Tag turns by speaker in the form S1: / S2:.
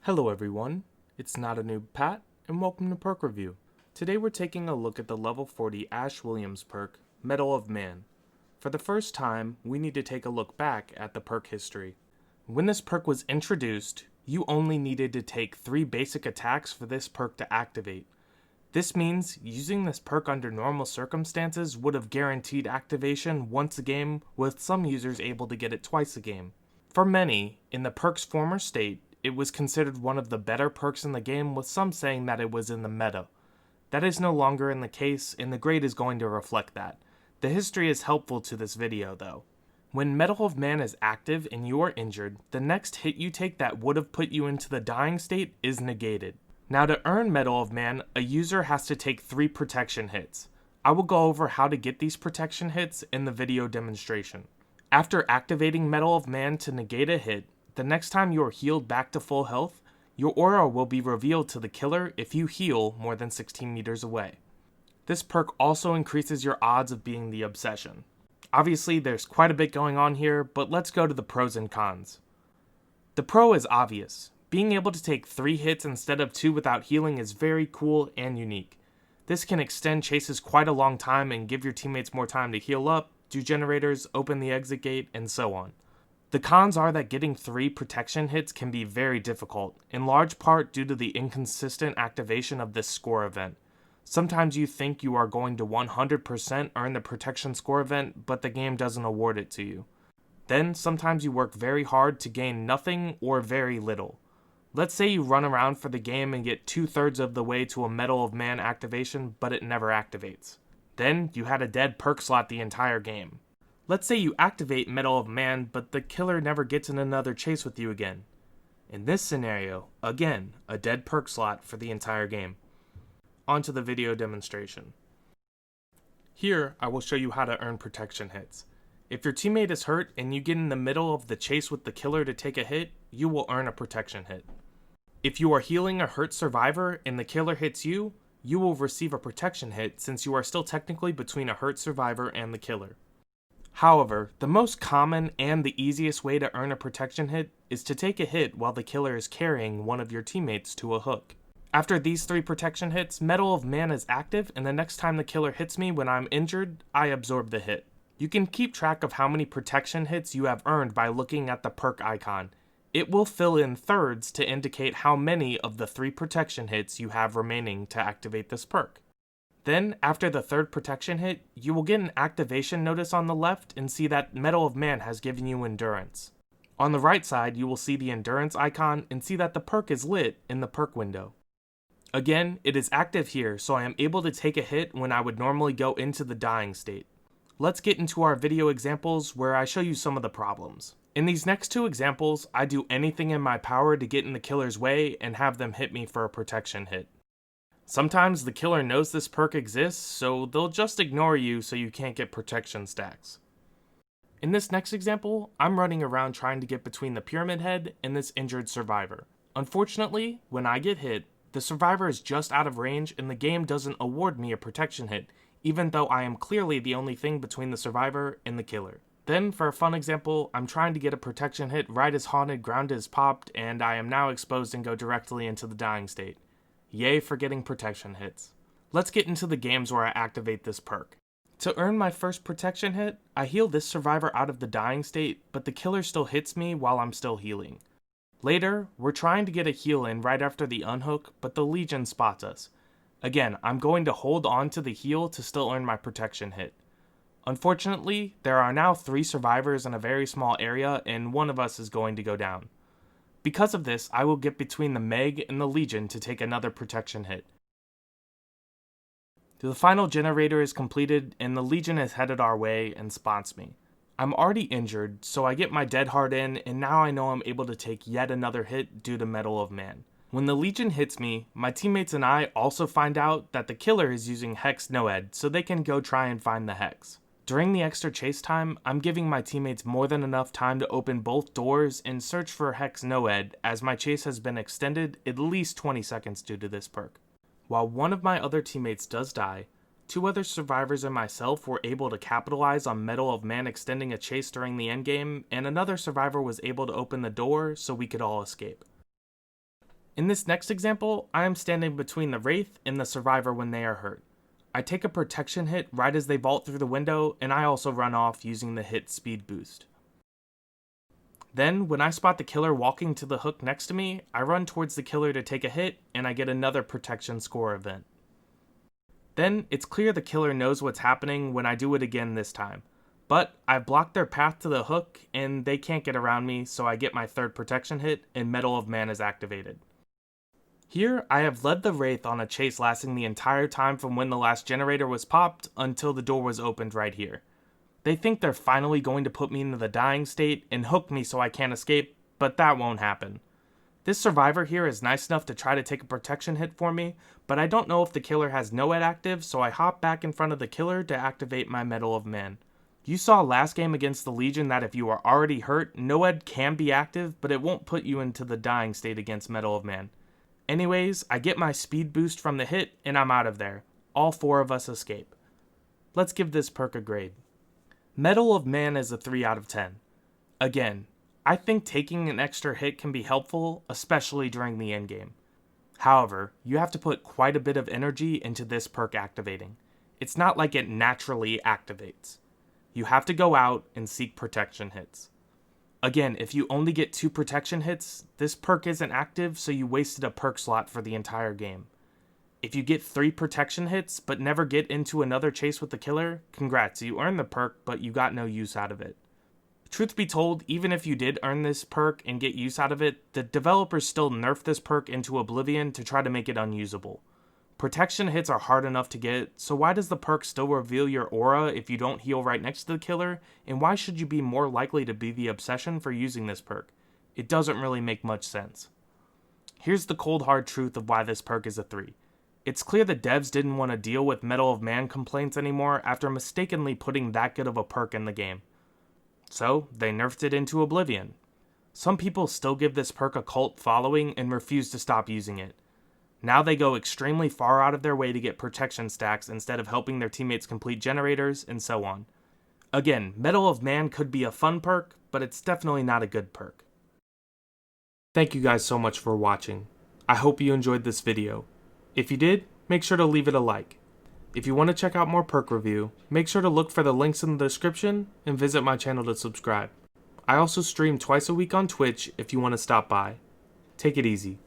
S1: Hello everyone, it's NotaNoobPat, and welcome to Perk Review. Today we're taking a look at the level 40 Ash Williams perk, Mettle of Man. For the first time, we need to take a look back at the perk history. When this perk was introduced, you only needed to take 3 basic attacks for this perk to activate. This means using this perk under normal circumstances would have guaranteed activation once a game, with some users able to get it twice a game. For many, in the perk's former state, it was considered one of the better perks in the game, with some saying that it was in the meta. That is no longer in the case, and the grade is going to reflect that. The history is helpful to this video though. When Mettle of Man is active and you are injured, the next hit you take that would have put you into the dying state is negated. Now to earn Mettle of Man, a user has to take 3 protection hits. I will go over how to get these protection hits in the video demonstration. After activating Mettle of Man to negate a hit, the next time you are healed back to full health, your aura will be revealed to the killer if you heal more than 16 meters away. This perk also increases your odds of being the obsession. Obviously there's quite a bit going on here, but let's go to the pros and cons. The pro is obvious. Being able to take 3 hits instead of 2 without healing is very cool and unique. This can extend chases quite a long time and give your teammates more time to heal up, do generators, open the exit gate, and so on. The cons are that getting 3 protection hits can be very difficult, in large part due to the inconsistent activation of this score event. Sometimes you think you are going to 100% earn the protection score event, but the game doesn't award it to you. Then sometimes you work very hard to gain nothing or very little. Let's say you run around for the game and get 2/3 of the way to a Mettle of Man activation, but it never activates. Then you had a dead perk slot the entire game. Let's say you activate Mettle of Man, but the killer never gets in another chase with you again. In this scenario, again, a dead perk slot for the entire game. On to the video demonstration. Here, I will show you how to earn protection hits. If your teammate is hurt and you get in the middle of the chase with the killer to take a hit, you will earn a protection hit. If you are healing a hurt survivor and the killer hits you, you will receive a protection hit since you are still technically between a hurt survivor and the killer. However, the most common and the easiest way to earn a protection hit is to take a hit while the killer is carrying one of your teammates to a hook. After these 3 protection hits, Mettle of Man is active, and the next time the killer hits me when I'm injured, I absorb the hit. You can keep track of how many protection hits you have earned by looking at the perk icon. It will fill in thirds to indicate how many of the 3 protection hits you have remaining to activate this perk. Then, after the 3rd protection hit, you will get an activation notice on the left and see that Mettle of Man has given you endurance. On the right side, you will see the endurance icon and see that the perk is lit in the perk window. Again, it is active here, so I am able to take a hit when I would normally go into the dying state. Let's get into our video examples where I show you some of the problems. In these next 2 examples, I do anything in my power to get in the killer's way and have them hit me for a protection hit. Sometimes the killer knows this perk exists, so they'll just ignore you so you can't get protection stacks. In this next example, I'm running around trying to get between the pyramid head and this injured survivor. Unfortunately, when I get hit, the survivor is just out of range and the game doesn't award me a protection hit, even though I am clearly the only thing between the survivor and the killer. Then, for a fun example, I'm trying to get a protection hit right as Haunted Ground is popped, and I am now exposed and go directly into the dying state. Yay for getting protection hits. Let's get into the games where I activate this perk. To earn my first protection hit, I heal this survivor out of the dying state, but the killer still hits me while I'm still healing. Later, we're trying to get a heal in right after the unhook, but the Legion spots us. Again, I'm going to hold on to the heal to still earn my protection hit. Unfortunately, there are now 3 survivors in a very small area, and one of us is going to go down. Because of this, I will get between the Meg and the Legion to take another protection hit. The final generator is completed, and the Legion is headed our way and spots me. I'm already injured, so I get my dead hard in, and now I know I'm able to take yet another hit due to Mettle of Man. When the Legion hits me, my teammates and I also find out that the killer is using Hex Noed, so they can go try and find the Hex. During the extra chase time, I'm giving my teammates more than enough time to open both doors and search for Hex Noed, as my chase has been extended at least 20 seconds due to this perk. While one of my other teammates does die, 2 other survivors and myself were able to capitalize on Mettle of Man extending a chase during the endgame, and another survivor was able to open the door so we could all escape. In this next example, I am standing between the Wraith and the Survivor when they are hurt. I take a protection hit right as they vault through the window, and I also run off using the hit speed boost. Then, when I spot the killer walking to the hook next to me, I run towards the killer to take a hit, and I get another protection score event. Then, it's clear the killer knows what's happening when I do it again this time. But I've blocked their path to the hook, and they can't get around me, so I get my third protection hit, and Mettle of Man is activated. Here, I have led the Wraith on a chase lasting the entire time from when the last generator was popped until the door was opened right here. They think they're finally going to put me into the dying state and hook me so I can't escape, but that won't happen. This survivor here is nice enough to try to take a protection hit for me, but I don't know if the killer has NoEd active, so I hop back in front of the killer to activate my Mettle of Man. You saw last game against the Legion that if you are already hurt, NoEd can be active, but it won't put you into the dying state against Mettle of Man. Anyways, I get my speed boost from the hit, and I'm out of there. All 4 of us escape. Let's give this perk a grade. Mettle of Man is a 3 out of 10. Again, I think taking an extra hit can be helpful, especially during the endgame. However, you have to put quite a bit of energy into this perk activating. It's not like it naturally activates. You have to go out and seek protection hits. Again, if you only get 2 protection hits, this perk isn't active, so you wasted a perk slot for the entire game. If you get 3 protection hits, but never get into another chase with the killer, congrats, you earned the perk, but you got no use out of it. Truth be told, even if you did earn this perk and get use out of it, the developers still nerfed this perk into oblivion to try to make it unusable. Protection hits are hard enough to get, so why does the perk still reveal your aura if you don't heal right next to the killer, and why should you be more likely to be the obsession for using this perk? It doesn't really make much sense. Here's the cold hard truth of why this perk is a 3. It's clear the devs didn't want to deal with Mettle of Man complaints anymore after mistakenly putting that good of a perk in the game. So, they nerfed it into oblivion. Some people still give this perk a cult following and refuse to stop using it. Now they go extremely far out of their way to get protection stacks instead of helping their teammates complete generators, and so on. Again, Mettle of Man could be a fun perk, but it's definitely not a good perk. Thank you guys so much for watching. I hope you enjoyed this video. If you did, make sure to leave it a like. If you want to check out more perk review, make sure to look for the links in the description and visit my channel to subscribe. I also stream twice a week on Twitch if you want to stop by. Take it easy.